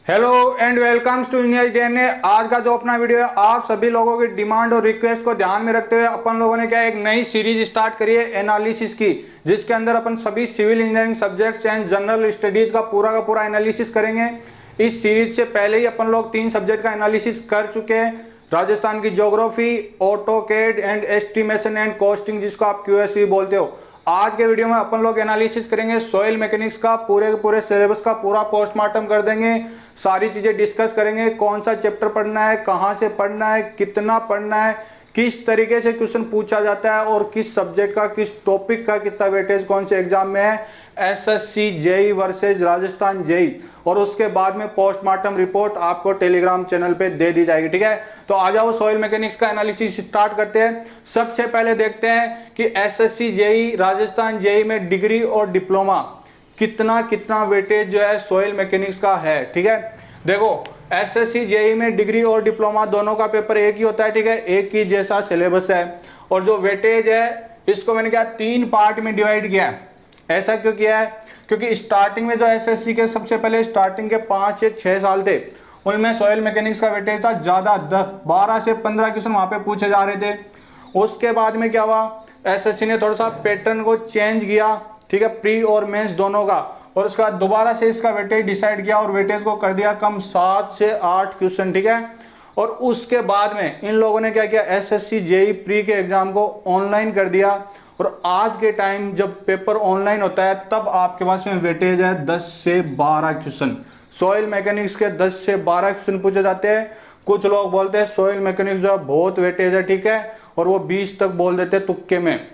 Hello and welcomes to Indian DNA. आज का जो अपना वीडियो है आप सभी लोगों की डिमांड और रिक्वेस्ट को ध्यान में रखते हुए अपन लोगों ने क्या एक नई सीरीज स्टार्ट करी है एनालिसिस की, जिसके अंदर अपन सभी civil engineering subjects and general studies का पूरा एनालिसिस करेंगे। इस सीरीज से पहले ही अपन लोग 3 सब्जेक्ट का एनालिसिस कर चुके हैं, राजस्थान की geography, AutoCAD and estimation and costing, जिसको आप क्यूएससी बोलते हो। आज के वीडियो में अपन लोग एनालिसिस करेंगे सॉइल मैकेनिक्स का, पूरे सिलेबस का पूरा पोस्टमार्टम कर देंगे, सारी चीजें डिस्कस करेंगे, कौन सा चैप्टर पढ़ना है, कहां से पढ़ना है, कितना पढ़ना है, किस तरीके से क्वेश्चन पूछा जाता है और किस सब्जेक्ट का किस टॉपिक का कितना वेटेज कौन से एग्जाम में है, SSC JE versus Rajasthan JE, और उसके बाद में पोस्टमार्टम रिपोर्ट आपको टेलीग्राम चैनल पे दे दी जाएगी। ठीक है, तो आ जाओ सॉइल मैकेनिक्स का एनालिसिस स्टार्ट करते हैं। सबसे पहले देखते हैं कि एसएससी जेई राजस्थान जेई में डिग्री और डिप्लोमा कितना वेटेज जो है सॉइल मैकेनिक्स का है। ठीक है, देखो एसएससी जेई में डिग्री और डिप्लोमा दोनों का पेपर एक ही होता है। ठीक है, एक ही जैसा सिलेबस है और जो वेटेज है इसको मैंने क्या 3 पार्ट में डिवाइड किया है। ऐसा क्यों किया है? क्योंकि स्टार्टिंग में जो एसएससी के सबसे पहले स्टार्टिंग के 5 से 6 साल थे, उनमें सॉइल मैकेनिक्स का वेटेज था ज्यादा, 12 से 15 क्वेश्चन वहां पे पूछे जा रहे थे। उसके बाद में क्या हुआ, एसएससी ने थोड़ा सा पैटर्न को चेंज किया, ठीक है, प्री और मेंस दोनों का, और उसके बाद दोबारा से इसका वेटेज डिसाइड किया और वेटेज को कर दिया कम 7 से 8 क्वेश्चन। ठीक है, और उसके बाद में इन लोगों ने क्या किया, एसएससी जेई प्री के एग्जाम को ऑनलाइन कर दिया, और आज के टाइम जब पेपर ऑनलाइन होता है तब आपके पास में वेटेज है 10 से 12 क्वेश्चन। सॉइल मैकेनिक्स के 10 से 12 क्वेश्चन पूछे जाते हैं। कुछ लोग बोलते हैं सॉइल मैकेनिक्स जो बहुत वेटेज है, ठीक है, और वो 20 तक बोल देते हैं तुक्के में।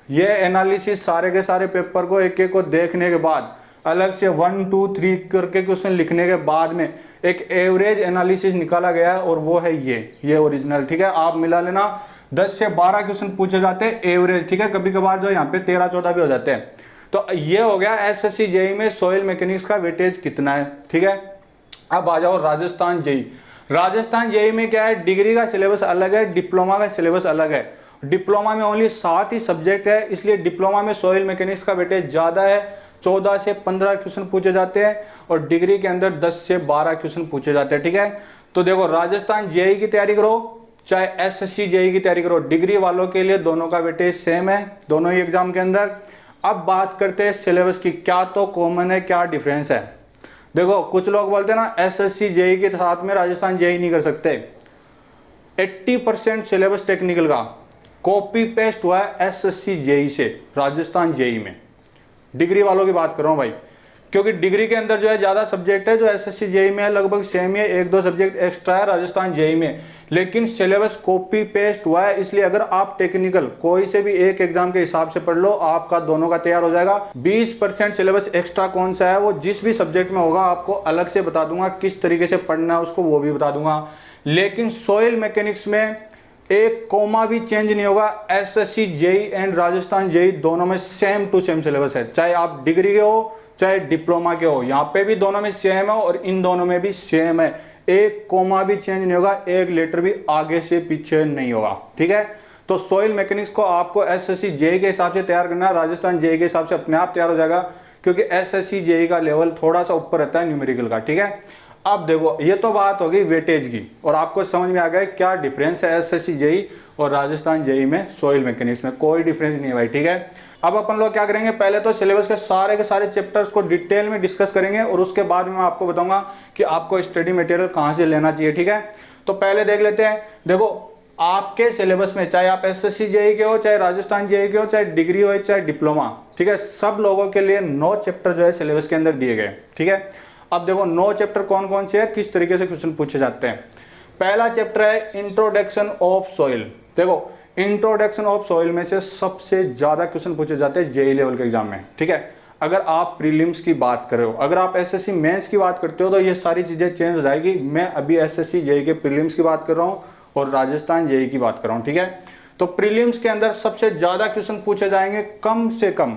ये एनालिसिस सारे के सारे पेपर को एक एक को देखने के बाद, अलग से 1 2 3 करके क्वेश्चन लिखने के बाद में एक एवरेज एनालिसिस निकाला गया है, और वो है ये ओरिजिनल। ठीक है, आप मिला लेना, 10 से 12 क्वेश्चन पूछे जाते हैं एवरेज। ठीक है, कभी कभार जो यहाँ पे 13-14 भी हो जाते हैं। तो ये हो गया एसएससी जेई में सॉइल मैकेनिक्स का वेटेज कितना है। ठीक है, अब आ जाओ राजस्थान जेई। राजस्थान जेई में क्या है, डिग्री का सिलेबस अलग है, डिप्लोमा का सिलेबस अलग है। डिप्लोमा में ओनली 7 ही सब्जेक्ट है, इसलिए डिप्लोमा में सॉइल मैकेनिक्स का वेटेज ज्यादा है, 14 से 15 क्वेश्चन पूछे जाते हैं, और डिग्री के अंदर 10 से 12 क्वेश्चन पूछे जाते हैं। ठीक है, तो देखो राजस्थान जेई की तैयारी करो चाहे एसएससी जेई की तैयारी करो, डिग्री वालों के लिए दोनों का वेटेज सेम है दोनों ही एग्जाम के अंदर। अब बात करते हैं सिलेबस की, क्या तो कॉमन है क्या डिफरेंस है। देखो कुछ लोग बोलते हैं ना एसएससी जेई के साथ में राजस्थान जेई नहीं कर सकते। 80% सिलेबस टेक्निकल का कॉपी पेस्ट हुआ है एसएससी जेई से राजस्थान जेई में। डिग्री वालों की बात कर रहा हूं भाई, क्योंकि डिग्री के अंदर जो है ज्यादा सब्जेक्ट है, जो एसएससी जेई में है लगभग सेम ही है, 1-2 सब्जेक्ट एक्स्ट्रा है राजस्थान जेई में, लेकिन सिलेबस कॉपी पेस्ट हुआ है। इसलिए अगर आप टेक्निकल कोई से भी एक एग्जाम के हिसाब से पढ़ लो, आपका दोनों का तैयार हो जाएगा। 20% सिलेबस एक्स्ट्रा कौन सा है, वो जिस भी सब्जेक्ट में होगा आपको अलग से बता दूंगा, किस तरीके से पढ़ना है उसको वो भी बता दूंगा। लेकिन सॉइल मैकेनिक्स में एक कोमा भी चेंज नहीं होगा। SSC JE and Rajasthan JE दोनों में सेम टू सेम सिलेबस है, चाहे आप डिग्री के हो चाहे डिप्लोमा के हो, यहाँ पे भी दोनों में सेम है और इन दोनों में भी सेम है। एक कोमा भी चेंज नहीं होगा, एक लेटर भी आगे से पीछे नहीं होगा। ठीक है, तो सॉइल मैकेनिक्स को आपको एसएससी जेई के हिसाब से तैयार करना है, राजस्थान जेई के हिसाब से अपने आप तैयार हो जाएगा, क्योंकि एसएससी जेई का लेवल थोड़ा सा ऊपर रहता है न्यूमेरिकल का। ठीक है, अब देखो ये तो बात होगी वेटेज की, और आपको समझ में आ गया क्या डिफरेंस है एसएससी जेई और राजस्थान जेई में सॉइल मैकेनिक्स में। कोई डिफरेंस नहीं है भाई। ठीक है, अब अपन लोग क्या करेंगे, पहले तो सिलेबस के सारे चैप्टर्स को डिटेल में डिस्कस करेंगे, और उसके बाद में मैं आपको बताऊंगा कि आपको स्टडी मटेरियल कहां से लेना चाहिए। ठीक है, तो पहले देख लेते हैं। देखो आपके सिलेबस में, चाहे आप एसएससी जेई के हो, चाहे राजस्थान जेई के हो, चाहे डिग्री हो, चाहे डिप्लोमा, ठीक है, सब लोगों के लिए 9 चैप्टर जो है सिलेबस के अंदर दिए गए। ठीक है, अब देखो 9 चैप्टर कौन कौन से है, किस तरीके से क्वेश्चन पूछे जाते हैं। पहला चैप्टर है इंट्रोडक्शन ऑफ सॉइल। देखो इंट्रोडक्शन ऑफ सॉइल में से सबसे ज्यादा क्वेश्चन पूछे जाते हैं जेई लेवल के एग्जाम में। ठीक है, अगर आप प्रीलिम्स की बात कर रहे हो, अगर आप एसएससी मेंस की बात करते हो तो ये सारी चीजें चेंज हो जाएगी। मैं अभी एसएससी जेई के प्रीलिम्स की बात कर रहा हूँ और राजस्थान जेई की बात कर रहा हूँ। ठीक है, तो प्रीलिम्स के अंदर सबसे ज्यादा क्वेश्चन पूछे जाएंगे, कम से कम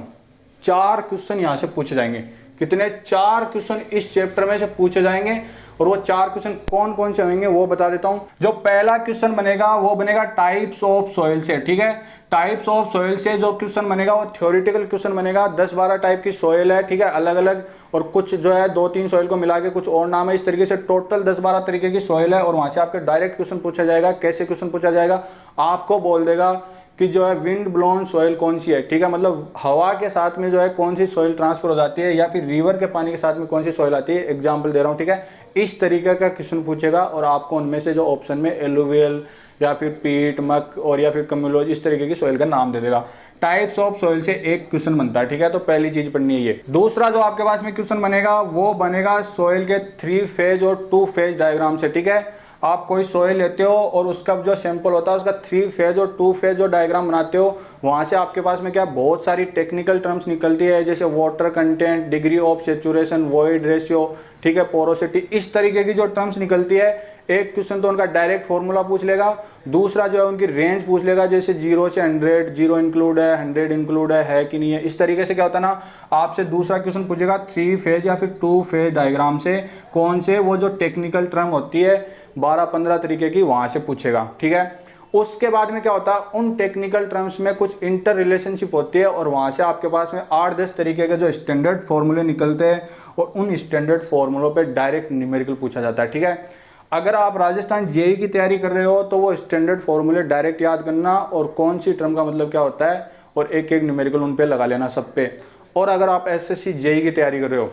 4 क्वेश्चन यहाँ से पूछे जाएंगे। कितने? 4 क्वेश्चन इस चैप्टर में से पूछे जाएंगे, और वो 4 क्वेश्चन कौन कौन से होंगे वो बता देता हूं। जो पहला क्वेश्चन बनेगा वो बनेगा टाइप्स ऑफ सॉइल से, ठीक है। टाइप्स ऑफ सॉइल से जो क्वेश्चन बनेगा वो थ्योरेटिकल क्वेश्चन बनेगा। 10-12 टाइप की सॉइल है, ठीक है, अलग अलग, और कुछ जो है 2-3 सॉइल को मिला के कुछ और नाम है। इस तरीके से टोटल 10-12 तरीके की सॉइल है और वहां से आपके डायरेक्ट क्वेश्चन पूछा जाएगा। कैसे क्वेश्चन पूछा जाएगा, आपको बोल देगा कि जो है विंड ब्लोन सॉइल कौन सी है, ठीक है, मतलब हवा के साथ में जो है कौन सी सॉइल ट्रांसफर हो जाती है, या फिर रिवर के पानी के साथ में कौन सी सॉइल आती है, एग्जांपल दे रहा हूँ, ठीक है। इस तरीके का क्वेश्चन पूछेगा और आपको उनमें से जो ऑप्शन में एलुवियल या फिर पीट, मक और या फिर कम्युलोज, इस तरीके की सॉइल का नाम दे देगा। टाइप्स ऑफ सॉइल से एक क्वेश्चन बनता है, ठीक है, तो पहली चीज पढ़नी है ये। दूसरा जो आपके पास में क्वेश्चन बनेगा वो बनेगा सॉइल के 3 फेज और 2 फेज डायग्राम से, ठीक है। आप कोई सॉइल लेते हो और उसका जो सैंपल होता है उसका 3 फेज और 2 फेज जो डायग्राम बनाते हो, वहां से आपके पास में क्या बहुत सारी टेक्निकल टर्म्स निकलती है, जैसे water content, degree of saturation, void ratio, ठीक है, पोरोसिटी, इस तरीके की जो टर्म्स निकलती है। एक क्वेश्चन तो उनका डायरेक्ट फॉर्मूला पूछ लेगा, दूसरा जो है उनकी रेंज पूछ लेगा, जैसे 0 से 100, 0 इंक्लूड है, 100 इंक्लूड है कि नहीं है। इस तरीके से क्या होता है ना, आपसे दूसरा क्वेश्चन पूछेगा 3 फेज या फिर 2 फेज डायग्राम से कौन से वो जो टेक्निकल टर्म होती है 12-15 तरीके की, वहां से पूछेगा, ठीक है। उसके बाद में क्या होता है, उन टेक्निकल टर्म्स में कुछ इंटर रिलेशनशिप होती है और वहां से आपके पास में 8-10 तरीके के जो स्टैंडर्ड फॉर्मूले निकलते हैं और उन स्टैंडर्ड फॉर्मूलों पे डायरेक्ट न्यूमेरिकल पूछा जाता है, ठीक है। अगर आप राजस्थान जेईई की तैयारी कर रहे हो तो वो स्टैंडर्ड फॉर्मूले डायरेक्ट याद करना और कौन सी टर्म का मतलब क्या होता है और एक एक न्यूमेरिकल उन पे लगा लेना सब पे। और अगर आप एसएससी जेईई की तैयारी कर रहे हो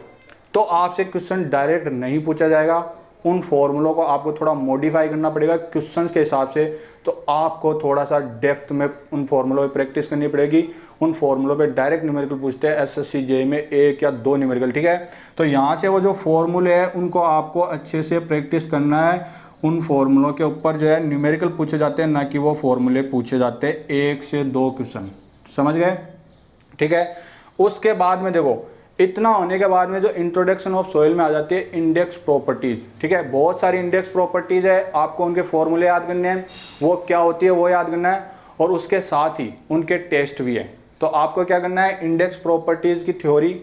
तो आपसे क्वेश्चन डायरेक्ट नहीं पूछा जाएगा, उन फॉर्मूलों को आपको थोड़ा मॉडिफाई करना पड़ेगा क्वेश्चंस के हिसाब से। तो आपको थोड़ा सा डेप्थ में उन फॉर्मूलों पे प्रैक्टिस करनी पड़ेगी। उन फॉर्मूलों पे डायरेक्ट न्यूमेरिकल पूछते हैं एसएससी जेईई में 1 या 2 न्यूमेरिकल, ठीक है। तो यहाँ से वो जो फॉर्मूले हैं उनको आपको अच्छे से प्रैक्टिस करना है। उन फॉर्मूलों के ऊपर जो है न्यूमेरिकल पूछे जाते हैं, ना कि वो फॉर्मूले पूछे जाते हैं 1 से 2 क्वेश्चन, समझ गए, ठीक है। उसके बाद में देखो, इतना होने के बाद में जो इंट्रोडक्शन ऑफ सॉइल में आ जाती है इंडेक्स प्रॉपर्टीज, ठीक है। बहुत सारी इंडेक्स प्रॉपर्टीज है, आपको उनके फॉर्मूले याद करने हैं, वो क्या होती है वो याद करना है, और उसके साथ ही उनके टेस्ट भी है। तो आपको क्या करना है, इंडेक्स प्रॉपर्टीज की थ्योरी,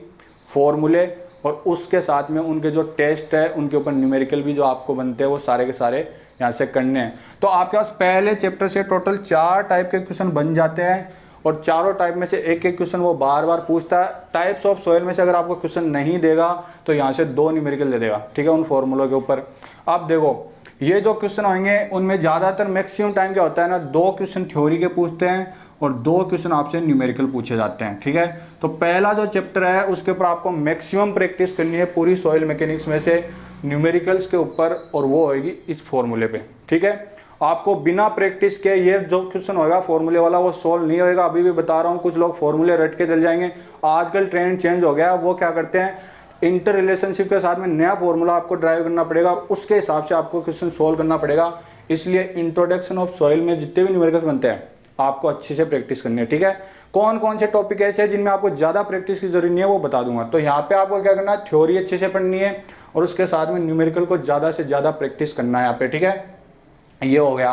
फॉर्मूले और उसके साथ में उनके जो टेस्ट है उनके ऊपर न्यूमेरिकल भी जो आपको बनते हैं वो सारे के सारे यहाँ से करने हैं। तो आपके पास पहले चैप्टर से टोटल 4 टाइप के क्वेश्चन बन जाते हैं और चारों टाइप में से एक एक क्वेश्चन वो बार बार पूछता है। टाइप्स ऑफ सॉइल में से अगर आपको क्वेश्चन नहीं देगा तो यहाँ से 2 न्यूमेरिकल दे देगा, ठीक है, उन फॉर्मूलों के ऊपर। अब देखो, ये जो क्वेश्चन होंगे उनमें ज़्यादातर मैक्सिमम टाइम क्या होता है ना, 2 क्वेश्चन थ्योरी के पूछते हैं और 2 क्वेश्चन आपसे न्यूमेरिकल पूछे जाते हैं, ठीक है। तो पहला जो चैप्टर है उसके ऊपर आपको मैक्सिमम प्रैक्टिस करनी है पूरी सॉइल मैकेनिक्स में से न्यूमेरिकल्स के ऊपर, और वो होगी इस फॉर्मूले पे, ठीक है। आपको बिना प्रैक्टिस के ये जो क्वेश्चन होगा फॉर्मूले वाला वो सॉल्व नहीं होएगा। अभी भी बता रहा हूँ, कुछ लोग फॉर्मूले रट के चल जाएंगे। आजकल ट्रेंड चेंज हो गया, वो क्या करते हैं, इंटर रिलेशनशिप के साथ में नया फॉर्मूला आपको ड्राइव करना पड़ेगा, उसके हिसाब से आपको क्वेश्चन सोल्व करना पड़ेगा। इसलिए इंट्रोडक्शन ऑफ सॉइल में जितने भी न्यूमेरिकल्स बनते हैं आपको अच्छे से प्रैक्टिस करनी है, ठीक है। कौन कौन से टॉपिक ऐसे हैं जिनमें आपको ज़्यादा प्रैक्टिस की जरूरत नहीं है वो बता दूंगा। तो यहाँ पे आपको क्या करना है, थ्योरी अच्छे से पढ़नी है और उसके साथ में न्यूमेरिकल को ज़्यादा से ज़्यादा प्रैक्टिस करना है यहाँ पे, ठीक है। ये हो गया।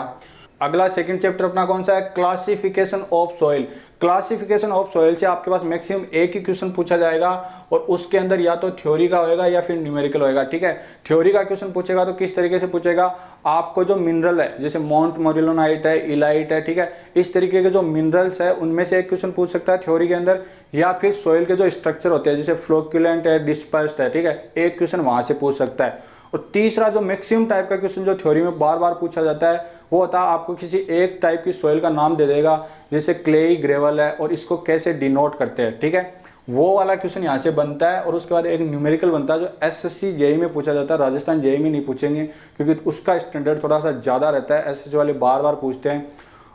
अगला सेकंड चैप्टर अपना कौन सा है, classification of soil. Classification of soil से आपके पास मैक्सिमम एक ही क्वेश्चन पूछा जाएगा और उसके अंदर या तो थ्योरी का होएगा या फिर न्यूमेरिकल होएगा, ठीक है। थ्योरी का क्वेश्चन पूछेगा तो किस तरीके से पूछेगा, आपको जो मिनरल है जैसे माउंट मोरिलोनाइट है, इलाइट है, ठीक है, इस तरीके के जो मिनरल्स है उनमें से एक क्वेश्चन पूछ सकता है थ्योरी के अंदर, या फिर सॉइल के जो स्ट्रक्चर होते हैं जैसे फ्लोक्यूलेंट है, डिस्पर्स्ड है, ठीक है, एक क्वेश्चन वहां से पूछ सकता है। और तीसरा जो मैक्सिमम टाइप का क्वेश्चन जो थ्योरी में बार बार पूछा जाता है वो होता है आपको किसी एक टाइप की सॉइल का नाम दे देगा, जैसे क्लेई, ग्रेवल है, और इसको कैसे डिनोट करते हैं, ठीक है, वो वाला क्वेश्चन यहाँ से बनता है। और उसके बाद एक न्यूमेरिकल बनता है जो एसएससी जेईई में पूछा जाता है, राजस्थान जेईई में नहीं पूछेंगे क्योंकि उसका स्टैंडर्ड थोड़ा सा ज़्यादा रहता है, एसएससी वाले बार बार पूछते हैं।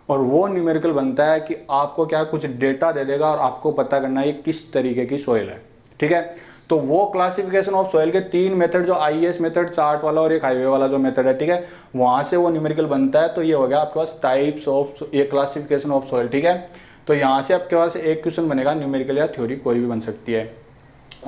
और वो न्यूमेरिकल बनता है कि आपको क्या कुछ डेटा दे देगा और आपको पता करना है ये किस तरीके की सॉइल है, ठीक है। तो वो क्लासिफिकेशन ऑफ सॉइल के 3 मेथड, जो आईएएस मेथड, चार्ट वाला और एक हाईवे वाला जो मेथड है, ठीक है, वहां से वो न्यूमेरिकल बनता है। तो ये हो गया आपके पास टाइप्स ऑफ, ये क्लासिफिकेशन ऑफ सॉइल, ठीक है। तो यहाँ से आपके पास एक क्वेश्चन बनेगा, न्यूमेरिकल या थ्योरी कोई भी बन सकती है।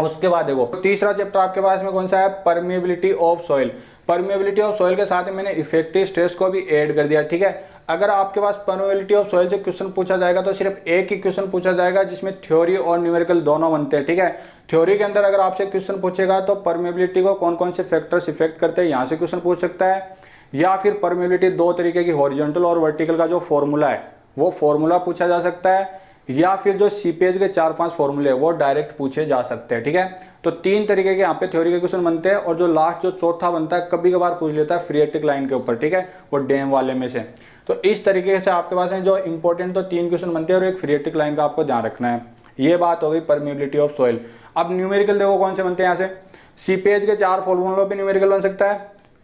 उसके बाद देखो तीसरा चैप्टर आपके पास में कौन सा है, permeability of soil. Permeability of soil के साथ में मैंने इफेक्टिव स्ट्रेस को भी ऐड कर दिया, ठीक है। अगर आपके पास परमेबिलिटी ऑफ सॉइल से क्वेश्चन पूछा जाएगा तो सिर्फ एक ही क्वेश्चन पूछा जाएगा जिसमें थ्योरी और न्यूमेरिकल दोनों बनते हैं, ठीक है। थ्योरी के अंदर अगर आपसे क्वेश्चन पूछेगा तो परमेबिलिटी को कौन कौन से फैक्टर्स इफेक्ट करते हैं यहाँ से क्वेश्चन पूछ सकता है, या फिर परमेबिलिटी दो तरीके की हॉरिजॉन्टल और वर्टिकल का जो फॉर्मूला है वो फॉर्मूला पूछा जा सकता है, या फिर जो सीपेज के 4-5 फॉर्मूले वो डायरेक्ट पूछे जा सकते हैं, ठीक है। तो 3 तरीके के यहाँ पे थ्योरी के क्वेश्चन बनते हैं, और जो लास्ट जो चौथा बनता है कभी कभार पूछ लेता है फ्रीएटिक लाइन के ऊपर, ठीक है, वो डैम वाले में से। तो इस तरीके से आपके पास है जो इंपॉर्टेंट तो 3 क्वेश्चन बनते हैं और एक फ्रीएटिक लाइन का आपको ध्यान रखना है। ये बात हो गई परमेबिलिटी ऑफ सॉइल। अब न्यूमेरिकल देखो कौन से बनते हैं यहाँ से, सीपेज के 4 फॉर्मूलों पे न्यूमेरिकल बन सकता है,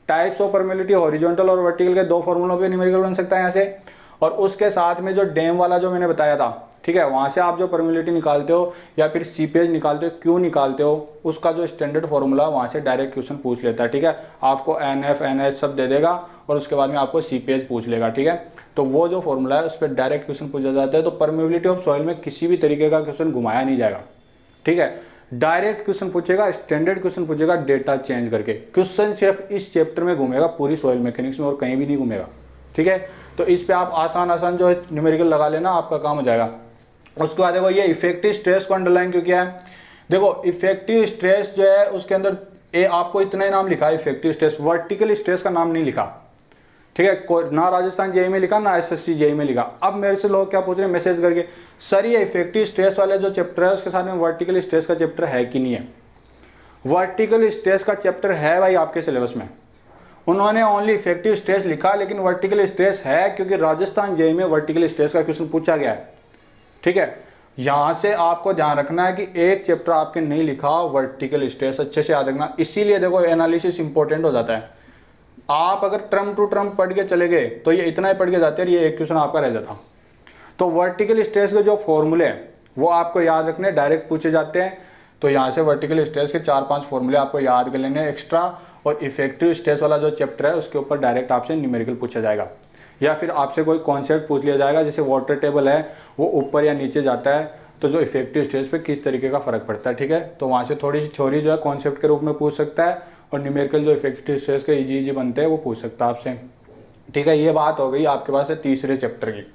टाइप्स ऑफ परमेबिलिटी हॉरिजॉन्टल और वर्टिकल के 2 फॉर्मूलों पे न्यूमेरिकल बन सकता है यहाँ से, और उसके साथ में जो डैम वाला जो मैंने बताया था, ठीक है, वहां से आप जो परमेबिलिटी निकालते हो या फिर सीपेज निकालते हो, क्यों निकालते हो, उसका जो स्टैंडर्ड फॉर्मूला वहां से डायरेक्ट क्वेश्चन पूछ लेता है, ठीक है। आपको NF NH सब दे देगा और उसके बाद में आपको सीपेज पूछ लेगा, ठीक है। तो वो जो फॉर्मूला है उस पर डायरेक्ट क्वेश्चन पूछा जाता है। तो परमेबिलिटी ऑफ सॉइल में किसी भी तरीके का क्वेश्चन घुमाया नहीं जाएगा, ठीक है। डायरेक्ट क्वेश्चन पूछेगा, स्टैंडर्ड क्वेश्चन पूछेगा डेटा चेंज करके। क्वेश्चन सिर्फ इस चैप्टर में घूमेगा, पूरी सॉइल मैकेनिक्स में और कहीं भी नहीं घूमेगा, ठीक है। तो इस पे आप आसान जो है न्यूमेरिकल लगा लेना, आपका काम हो जाएगा। उसके बाद देखो ये इफेक्टिव स्ट्रेस को अंडरलाइन क्यों किया है, देखो इफेक्टिव स्ट्रेस जो है उसके अंदर आपको इतना ही नाम लिखा है इफेक्टिव स्ट्रेस, वर्टिकल स्ट्रेस का नाम नहीं लिखा, ठीक है। ना राजस्थान जेईई में लिखा ना SSC जेईई में लिखा। अब मेरे से लोग क्या पूछ रहे हैं मैसेज करके, सर ये इफेक्टिव स्ट्रेस वाले जो चैप्टर है उसके साथ में वर्टिकल स्ट्रेस का चैप्टर है कि नहीं है। वर्टिकल स्ट्रेस का चैप्टर है भाई आपके सिलेबस में, उन्होंने ओनली इफेक्टिव स्ट्रेस लिखा, लेकिन वर्टिकल स्ट्रेस है क्योंकि राजस्थान जेईई में वर्टिकल स्ट्रेस का क्वेश्चन पूछा गया है, ठीक है। यहां से आपको ध्यान रखना है कि एक चैप्टर आपके नहीं लिखा वर्टिकल स्ट्रेस, अच्छे से याद रखना। इसीलिए देखो एनालिसिस इंपॉर्टेंट हो जाता है। आप अगर टर्म टू टर्म पढ़ के चले गए तो ये इतना ही पढ़ के जाते हैं, ये एक क्वेश्चन आपका रह जाता। तो वर्टिकल स्ट्रेस के जो फॉर्मूले हैं वो आपको याद रखने, डायरेक्ट पूछे जाते हैं। तो यहाँ से वर्टिकल स्ट्रेस के 4-5 फॉर्मूले आपको याद कर लेने एक्स्ट्रा, और इफेक्टिव स्ट्रेस वाला जो चैप्टर है उसके ऊपर डायरेक्ट आपसे न्यूमेरिकल पूछा जाएगा, या फिर आपसे कोई कॉन्सेप्ट पूछ लिया जाएगा, जैसे वाटर टेबल है वो ऊपर या नीचे जाता है तो जो इफेक्टिव स्ट्रेस पे किस तरीके का फर्क पड़ता है, ठीक है। तो वहाँ से थोड़ी सी थ्योरी जो है कॉन्सेप्ट के रूप में पूछ सकता है, और न्यूमेरिकल जो इफेक्टिव स्ट्रेस के इजी बनते हैं वो पूछ सकता है आपसे, ठीक है। ये बात हो गई आपके पास है तीसरे चैप्टर की।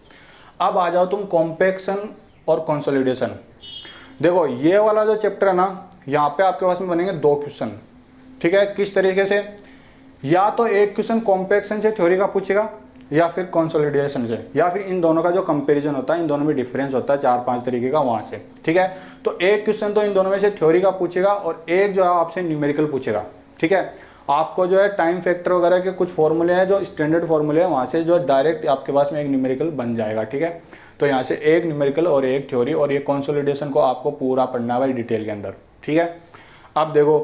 अब आ जाओ तुम कॉम्पैक्शन और कंसोलिडेशन। देखो ये वाला जो चैप्टर है ना, यहाँ पे आपके पास में बनेंगे 2 क्वेश्चन, ठीक है। किस तरीके से, या तो एक क्वेश्चन कॉम्पैक्शन से थ्योरी का पूछेगा, या फिर कंसोलिडेशन से, या फिर इन दोनों का जो कंपैरिजन होता है, इन दोनों में डिफरेंस होता है 4-5 तरीके का वहाँ से, ठीक है। तो एक क्वेश्चन तो इन दोनों में से थ्योरी का पूछेगा और एक जो है आपसे न्यूमेरिकल पूछेगा, ठीक है। आपको जो है टाइम फैक्टर वगैरह के कुछ फॉर्मूले हैं जो स्टैंडर्ड फॉर्मूले हैं, वहाँ से जो डायरेक्ट आपके पास में एक न्यूमेरिकल बन जाएगा, ठीक है। तो यहाँ से एक न्यूमेरिकल और एक थ्योरी, और ये कंसोलिडेशन को आपको पूरा पढ़ना है भाई डिटेल के अंदर, ठीक है। अब देखो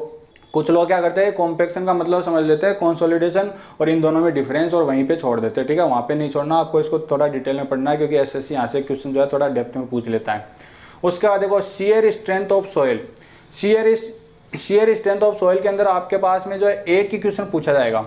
कुछ लोग क्या करते हैं, कॉम्पैक्शन का मतलब समझ लेते हैं, कंसोलिडेशन और इन दोनों में डिफरेंस और वहीं पे छोड़ देते हैं, ठीक है। वहाँ पे नहीं छोड़ना, आपको इसको थोड़ा डिटेल में पढ़ना है, क्योंकि SSC यहाँ से क्वेश्चन जो है थोड़ा डेप्थ में पूछ लेता है। उसके बाद देखो shear strength of soil. Shear strength of soil के अंदर आपके पास में जो है एक ही क्वेश्चन पूछा जाएगा।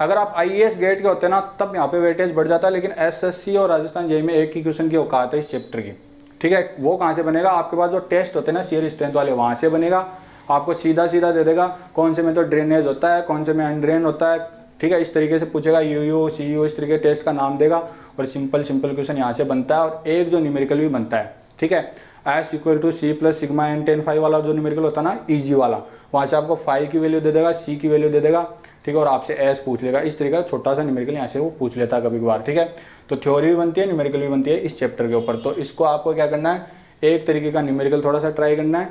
अगर आप IAS गेट के होते हैं ना तब यहाँ पे वेटेज बढ़ जाता है, लेकिन SSC और राजस्थान जेईई में एक ही क्वेश्चन की औकात है इस चैप्टर की, ठीक है। वो कहाँ से बनेगा, आपके पास जो टेस्ट होते हैं ना शियर स्ट्रेंथ वाले, वहाँ से बनेगा। आपको सीधा दे देगा कौन से में तो ड्रेनेज होता है, कौन से में अनड्रेन होता है, ठीक है। इस तरीके से पूछेगा, UU CU इस तरीके टेस्ट का नाम देगा, और सिंपल क्वेश्चन यहाँ से बनता है। और एक जो न्यूमेरिकल भी बनता है, ठीक है, S = C + sigma n tan phi वाला जो न्यूमेरिकल होता है ना, ईजी वाला, वहाँ से आपको फाई की वैल्यू दे देगा, C की वैल्यू दे देगा, ठीक है, और आपसे S पूछ लेगा। इस तरीके का छोटा सा न्यूमेरिकल यहाँ से वो पूछ लेता है कभी कभार, ठीक है। तो थ्योरी भी बनती है, न्यूमेरिकल भी बनती है इस चैप्टर के ऊपर। तो इसको आपको क्या करना है, एक तरीके का न्यूमेरिकल थोड़ा सा ट्राई करना है,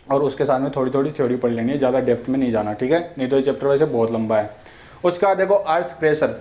और उसके साथ में थोड़ी थ्योरी पढ़ लेनी है, ज़्यादा डेप्थ में नहीं जाना, ठीक है, नहीं तो ये चैप्टर वैसे बहुत लंबा है। उसके बाद देखो अर्थ प्रेशर।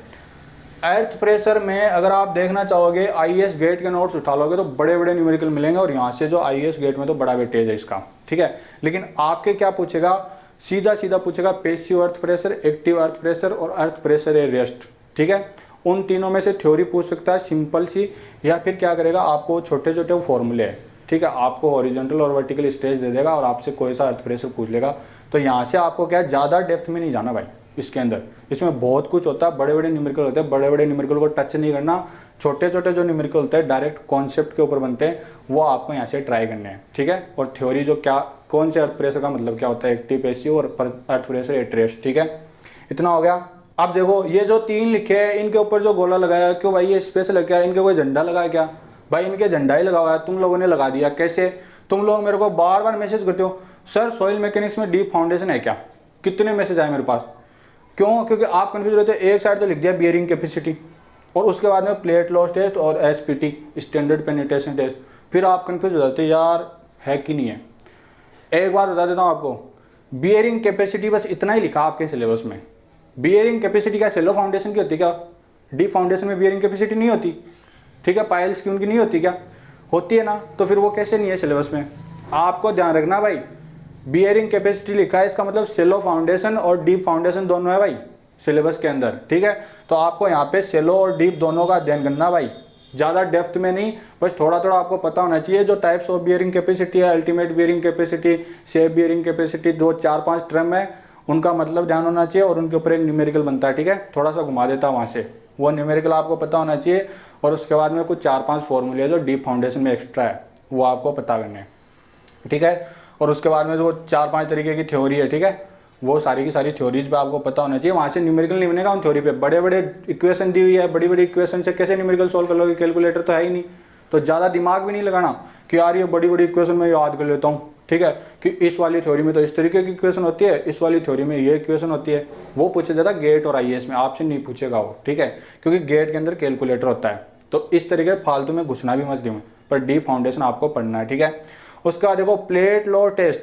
अर्थ प्रेशर में अगर आप देखना चाहोगे IAS गेट के नोट्स उठा लोगे तो बड़े बड़े न्यूमेरिकल मिलेंगे, और यहाँ से जो IAS गेट में तो बड़ा वेटेज है इसका, ठीक है। लेकिन आपके क्या पूछेगा, सीधा पूछेगा passive earth pressure, active earth pressure और अर्थ प्रेशर ए रेस्ट, ठीक है। उन तीनों में से थ्योरी पूछ सकता है सिंपल सी, या फिर क्या करेगा, आपको छोटे छोटे फॉर्मूले है, ठीक है, आपको हॉरिजॉन्टल और वर्टिकल स्ट्रेस दे देगा, और आपसे कोई सा अर्थ प्रेशर पूछ लेगा। तो यहाँ से आपको क्या ज़्यादा डेप्थ में नहीं जाना भाई इसके अंदर, इसमें बहुत कुछ होता है, बड़े बड़े न्यूमेरिकल होते हैं, बड़े बड़े न्यूमेरिकल को टच नहीं करना। छोटे छोटे जो न्यूमेरिकल होते हैं डायरेक्ट कॉन्सेप्ट के ऊपर बनते हैं, वो आपको यहाँ से ट्राई करने हैं, ठीक है। और थ्योरी जो क्या कौन से अर्थ प्रेशर का मतलब क्या होता है, एक्टिव पैसिव और अर्थ प्रेशर एट रेस्ट, ठीक है। इतना हो गया। अब देखो ये जो 3 लिखे हैं इनके ऊपर जो गोला लगाया है, क्यों भाई ये स्पेशल है क्या, इनके कोई झंडा लगा है क्या? भाई इनके झंडा ही लगा हुआ है, तुम लोगों ने लगा दिया। कैसे? तुम लोग मेरे को बार बार मैसेज करते हो सर सॉइल मैकेनिक्स में डीप फाउंडेशन है क्या? कितने मैसेज आए मेरे पास। क्यों? क्योंकि आप कंफ्यूज रहते हो। एक साइड तो लिख दिया बियरिंग कैपेसिटी और उसके बाद में प्लेट लॉस टेस्ट और एसपीटी स्टैंडर्ड पेनिट्रेशन टेस्ट, फिर आप कंफ्यूज हो जाते हो यार है कि नहीं है। एक बार बता देता हूँ आपको, बियरिंग कैपेसिटी बस इतना ही लिखा आपके सिलेबस में। बियरिंग कैपेसिटी क्या सेलो फाउंडेशन की होती है क्या? डीप फाउंडेशन में बियरिंग कैपेसिटी नहीं होती, ठीक है, पाइल्स की उनकी नहीं होती क्या? होती है ना, तो फिर वो कैसे नहीं है सिलेबस में? आपको ध्यान रखना भाई, बियरिंग कैपेसिटी लिखा है इसका मतलब सेलो फाउंडेशन और डीप फाउंडेशन दोनों है भाई सिलेबस के अंदर, ठीक है। तो आपको यहाँ पे सेलो और डीप दोनों का अध्ययन करना भाई, ज़्यादा डेप्थ में नहीं, बस थोड़ा थोड़ा आपको पता होना चाहिए जो टाइप्स ऑफ बियरिंग कैपेसिटी है, ultimate bearing capacity, safe bearing capacity, 2 4 5 term है, उनका मतलब ध्यान होना चाहिए और उनके ऊपर एक न्यूमेरिकल बनता है, ठीक है। थोड़ा सा घुमा देता है वहाँ से, वो न्यूमेरिकल आपको पता होना चाहिए और उसके बाद में कुछ 4 5 फॉर्मूले जो डीप फाउंडेशन में एक्स्ट्रा है वो आपको पता करने हैं, ठीक है। और उसके बाद में जो 4 5 तरीके की थ्योरी है, ठीक है, वो सारी की सारी थ्योरीज पे आपको पता होना चाहिए। वहाँ से न्यूमेरिकल नहीं बनेगा उन थ्योरी पे। बड़े बड़े इक्वेशन दी हुई है, बड़ी बड़ी इक्वेशन से कैसे न्यूमेरिकल सॉल्व कर लोगे? कैलकुलेटर तो है ही नहीं, तो ज़्यादा दिमाग भी नहीं लगाना कि यार ये बड़ी बड़ी इक्वेशन मैं याद कर लेता हूँ, ठीक है, कि इस वाली थ्योरी में तो इस तरीके की इक्वेशन होती है, इस वाली थ्योरी में ये इक्वेशन होती है। वो पूछा जाता है गेट और आईएएस में, आपसे नहीं पूछेगा वो, ठीक है, क्योंकि गेट के अंदर कैलकुलेटर होता है। तो इस तरीके फालतू में घुसना भी मत दियो, पर डीप फाउंडेशन आपको पढ़ना है, ठीक है। उसके बाद देखो प्लेट लो टेस्ट,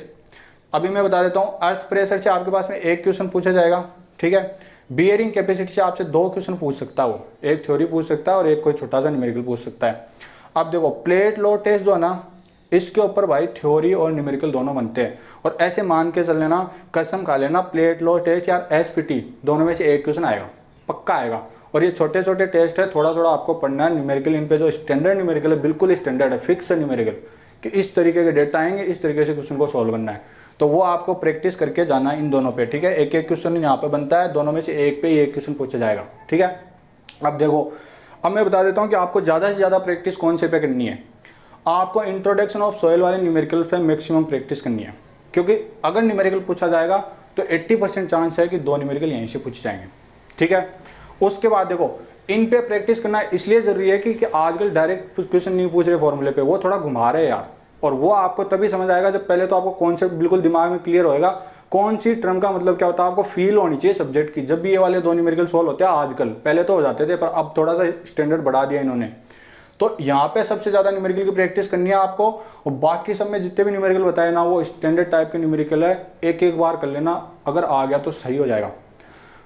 अभी मैं बता देता हूँ। अर्थ प्रेशर से आपके पास में एक क्वेश्चन पूछा जाएगा, ठीक है। बियरिंग कैपेसिटी से आपसे 2 क्वेश्चन पूछ सकता है, वो एक थ्योरी पूछ सकता है और एक कोई छोटा सा न्यूमेरिकल पूछ सकता है। अब देखो प्लेट लो टेस्ट जो है ना, इसके ऊपर भाई थ्योरी और न्यूमेरिकल दोनों बनते हैं और ऐसे मान के चल लेना, कसम खा लेना, प्लेट लो टेस्ट या एसपीटी दोनों में से एक क्वेश्चन आएगा, पक्का आएगा। और ये छोटे छोटे टेस्ट है, थोड़ा थोड़ा आपको पढ़ना है। न्यूमेरिकल इन पे जो स्टैंडर्ड न्यूमेरिकल है, बिल्कुल स्टैंडर्ड है, फिक्स है न्यूमेरिकल, कि इस तरीके के डेटा आएंगे, इस तरीके से क्वेश्चन को सॉल्व करना है। तो वो आपको प्रैक्टिस करके जाना है इन दोनों पे, ठीक है। एक एक क्वेश्चन यहाँ पे बनता है, दोनों में से एक पे ही एक क्वेश्चन पूछा जाएगा, ठीक है। अब देखो, अब मैं बता देता हूँ कि आपको ज़्यादा से ज़्यादा प्रैक्टिस कौन से पे करनी है। आपको इंट्रोडक्शन ऑफ सॉइल वाले न्यूमेरिकल पे मैक्सिमम प्रैक्टिस करनी है, क्योंकि अगर न्यूमेरिकल पूछा जाएगा तो 80% चांस है कि 2 न्यूमेरिकल यहीं से पूछे जाएंगे, ठीक है। उसके बाद देखो, इन पे प्रैक्टिस करना इसलिए ज़रूरी है कि आजकल डायरेक्ट क्वेश्चन नहीं पूछ रहे फॉर्मूले पे, वो थोड़ा घुमा रहे हैं यार। और वो आपको तभी समझ आएगा जब पहले तो आपको कॉन्सेप्ट बिल्कुल दिमाग में क्लियर होएगा, कौन सी टर्म का मतलब क्या होता है, आपको फील होनी चाहिए सब्जेक्ट की। जब भी ये वाले 2 न्यूमेरिकल सॉल्व होते हैं आजकल, पहले तो हो जाते थे पर अब थोड़ा सा स्टैंडर्ड बढ़ा दिया इन्होंने। तो यहाँ पे सबसे ज़्यादा न्यूमेरिकल की प्रैक्टिस करनी है आपको, और बाकी सब में जितने भी न्यूमेरिकल बताए ना वो स्टैंडर्ड टाइप के न्यूमेरिकल है, एक एक बार कर लेना, अगर आ गया तो सही हो जाएगा।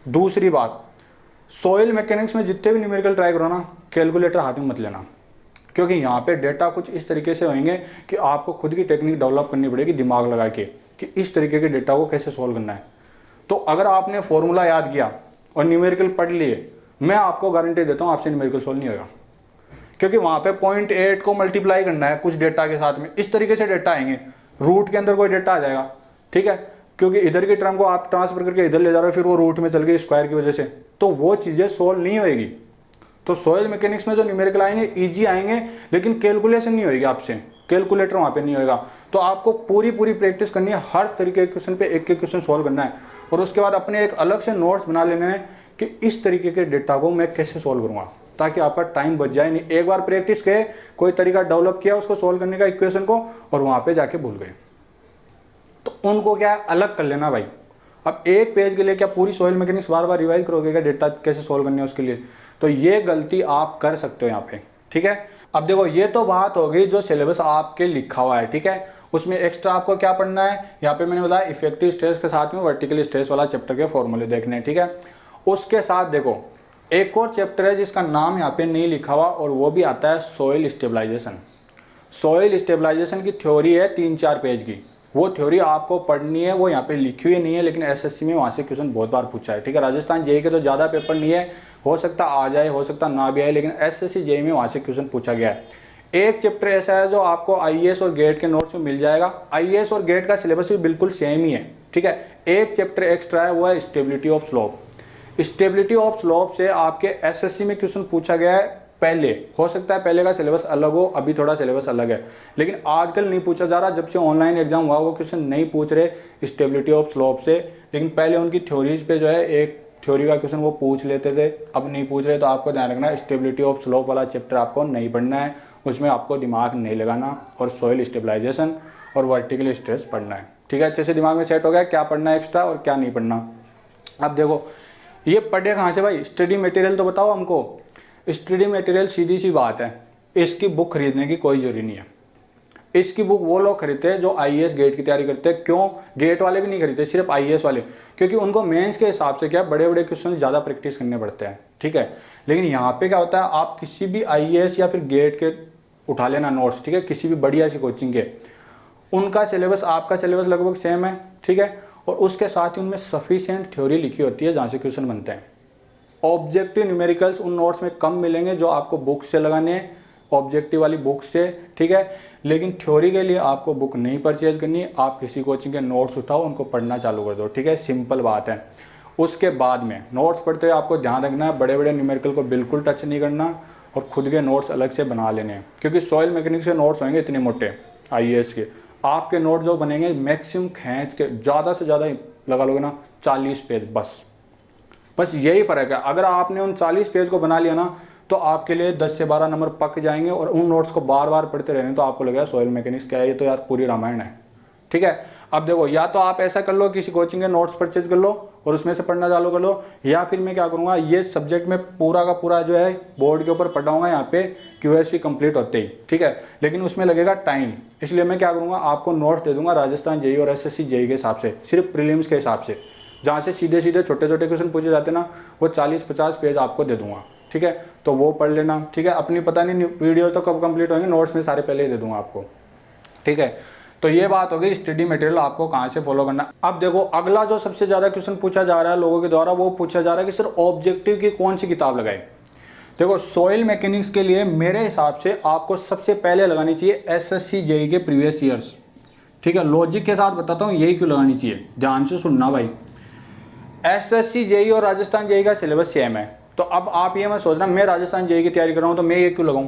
दूसरी बात, सॉइल मैकेनिक्स में जितने भी न्यूमेरिकल ट्राई करो ना, कैलकुलेटर हाथ में मत लेना, क्योंकि यहाँ पे डेटा कुछ इस तरीके से होंगे कि आपको खुद की टेक्निक डेवलप करनी पड़ेगी दिमाग लगा के, कि इस तरीके के डेटा को कैसे सॉल्व करना है। तो अगर आपने फॉर्मूला याद किया और न्यूमेरिकल पढ़ लिए, मैं आपको गारंटी देता हूँ आपसे न्यूमेरिकल सॉल्व नहीं होगा, क्योंकि वहाँ पे 0.8 को मल्टीप्लाई करना है कुछ डेटा के साथ में, इस तरीके से डेटा आएंगे, रूट के अंदर कोई डेटा आ जाएगा, ठीक है, क्योंकि इधर की टर्म को आप ट्रांसफर करके इधर ले जा रहे हो, फिर वो रूट में चल गई स्क्वायर की वजह से, तो वो चीज़ें सॉल्व नहीं होएगी। तो सॉइल मैकेनिक्स में जो न्यूमेरिकल आएंगे इजी आएंगे, लेकिन कैलकुलेशन नहीं होगी आपसे, कैलकुलेटर वहाँ पे नहीं होगा। तो आपको पूरी प्रैक्टिस करनी है, हर तरीके के क्वेश्चन पे एक एक क्वेश्चन सॉल्व करना है, और उसके बाद अपने एक अलग से नोट्स बना लेने हैं कि इस तरीके के डेटा को मैं कैसे सॉल्व करूँगा, ताकि आपका टाइम बच जाए नहीं। एक बार प्रैक्टिस किए, कोई तरीका डेवलप किया उसको सॉल्व करने का इक्वेशन को, और वहाँ पे जाके भूल गए, तो उनको क्या अलग कर लेना भाई। अब एक पेज के लिए क्या पूरी सॉइल मैकेनिक्स बार बार रिवाइज करोगे क्या, डेटा कैसे सॉल्व करने है उसके लिए? तो ये गलती आप कर सकते हो यहाँ पे, ठीक है। अब देखो, ये तो बात हो गई जो सिलेबस आपके लिखा हुआ है, ठीक है। उसमें एक्स्ट्रा आपको क्या पढ़ना है, यहाँ पे मैंने बताया इफेक्टिव स्ट्रेस के साथ में वर्टिकल स्ट्रेस वाला चैप्टर के फॉर्मूले देखने हैं, ठीक है। उसके साथ देखो एक और चैप्टर है जिसका नाम यहाँ पे नहीं लिखा हुआ, और वो भी आता है सॉइल स्टेबलाइजेशन। सॉइल स्टेबलाइजेशन की थ्योरी है 3 4 पेज की, वो थ्योरी आपको पढ़नी है, वो यहाँ पे लिखी हुई नहीं है, लेकिन एसएससी में वहाँ से क्वेश्चन बहुत बार पूछा है, ठीक है। राजस्थान जेईई के तो ज़्यादा पेपर नहीं है, हो सकता आ जाए, हो सकता ना भी आए, लेकिन एसएससी जेईई में वहाँ से क्वेश्चन पूछा गया है। एक चैप्टर ऐसा है जो आपको आईएएस और गेट के नोट्स में मिल जाएगा, आईएएस और गेट का सिलेबस भी बिल्कुल सेम ही है, ठीक है। एक चैप्टर एक्स्ट्रा है, वो है stability of slope. Stability of slope से आपके एसएससी में क्वेश्चन पूछा गया है पहले, हो सकता है पहले का सिलेबस अलग हो, अभी थोड़ा सिलेबस अलग है, लेकिन आजकल नहीं पूछा जा रहा। जब से ऑनलाइन एग्जाम हुआ वो क्वेश्चन नहीं पूछ रहे स्टेबिलिटी ऑफ स्लोप से, लेकिन पहले उनकी थ्योरीज पे जो है एक थ्योरी का क्वेश्चन वो पूछ लेते थे, अब नहीं पूछ रहे। तो आपको ध्यान रखना स्टेबिलिटी ऑफ स्लोप वाला चैप्टर आपको नहीं पढ़ना है, उसमें आपको दिमाग नहीं लगाना, और सॉइल स्टेबलाइजेशन और वर्टिकल स्ट्रेस पढ़ना है। ठीक है, अच्छे से दिमाग में सेट हो गया क्या पढ़ना है एक्स्ट्रा और क्या नहीं पढ़ना। अब देखो ये पढ़े कहाँ से भाई, स्टडी मटेरियल तो बताओ हमको। स्टडी मटेरियल सीधी सी बात है, इसकी बुक खरीदने की कोई जरूरी नहीं है। इसकी बुक वो लोग खरीदते हैं जो आईएएस गेट की तैयारी करते हैं। क्यों? गेट वाले भी नहीं खरीदते, सिर्फ आईएएस वाले, क्योंकि उनको मेंस के हिसाब से क्या बड़े बड़े क्वेश्चन ज़्यादा प्रैक्टिस करने पड़ते हैं। ठीक है, लेकिन यहाँ पे क्या होता है, आप किसी भी आईएएस या फिर गेट के उठा लेना नोट्स, ठीक है, किसी भी बढ़िया सी कोचिंग के, उनका सिलेबस आपका सिलेबस लगभग सेम है। ठीक है, और उसके साथ ही उनमें सफिशिएंट थ्योरी लिखी होती है जहाँ से क्वेश्चन बनते हैं। ऑब्जेक्टिव न्यूमेरिकल्स उन नोट्स में कम मिलेंगे जो आपको बुक से लगाने हैं, ऑब्जेक्टिव वाली बुक से। ठीक है, लेकिन थ्योरी के लिए आपको बुक नहीं परचेज करनी, आप किसी कोचिंग के नोट्स उठाओ, उनको पढ़ना चालू कर दो। ठीक है, सिंपल बात है। उसके बाद में नोट्स पढ़ते हुए आपको ध्यान रखना है बड़े बड़े न्यूमेरिकल को बिल्कुल टच नहीं करना, और खुद के नोट्स अलग से बना लेने हैं, क्योंकि सॉइल मैकेनिक्स के नोट्स होंगे इतने मोटे आईएएस के, आपके नोट जो बनेंगे मैक्सिमम खींच के ज़्यादा से ज़्यादा लगा लोगे ना 40 पेज, बस यही फ़र्क है। अगर आपने उन 40 पेज को बना लिया ना तो आपके लिए 10 से 12 नंबर पक जाएंगे, और उन नोट्स को बार बार पढ़ते रहने तो आपको लगेगा सॉइल मैकेनिक्स क्या है, ये तो यार पूरी रामायण है। ठीक है, अब देखो या तो आप ऐसा कर लो किसी कोचिंग के नोट्स परचेज कर लो और उसमें से पढ़ना चालू कर लो, या फिर मैं क्या करूँगा, ये सब्जेक्ट में पूरा का पूरा जो है बोर्ड के ऊपर पढ़ाऊँगा यहाँ पे QSC कंप्लीट होते ही। ठीक है, लेकिन उसमें लगेगा टाइम, इसलिए मैं क्या करूँगा, आपको नोट्स दे दूँगा राजस्थान जेईई और SSC जेईई के हिसाब से, सिर्फ प्रीलिम्स के हिसाब से, जहाँ से सीधे सीधे छोटे छोटे क्वेश्चन पूछे जाते हैं ना, वो 40-50 पेज आपको दे दूँगा। ठीक है, तो वो पढ़ लेना। ठीक है, अपनी पता नहीं वीडियो तो कब कंप्लीट होंगे, नोट्स में सारे पहले ही दे दूँगा आपको। ठीक है, तो ये बात हो गई स्टडी मटेरियल आपको कहाँ से फॉलो करना। अब देखो अगला जो सबसे ज़्यादा क्वेश्चन पूछा जा रहा है लोगों के द्वारा, वो पूछा जा रहा है कि सर ऑब्जेक्टिव की कौन सी किताब लगाए। देखो सॉइल मैकेनिक्स के लिए मेरे हिसाब से आपको सबसे पहले लगानी चाहिए SSC जेईई के प्रीवियस ईयर्स। ठीक है, लॉजिक के साथ बताता हूँ यही क्यों लगानी चाहिए, ध्यान से सुनना भाई। SSC जेईई और राजस्थान जेईई का सिलेबस सेम है, तो अब आप ये मत सोचना मैं राजस्थान जेईई की तैयारी कर रहा हूँ तो मैं ये क्यों लगाऊँ,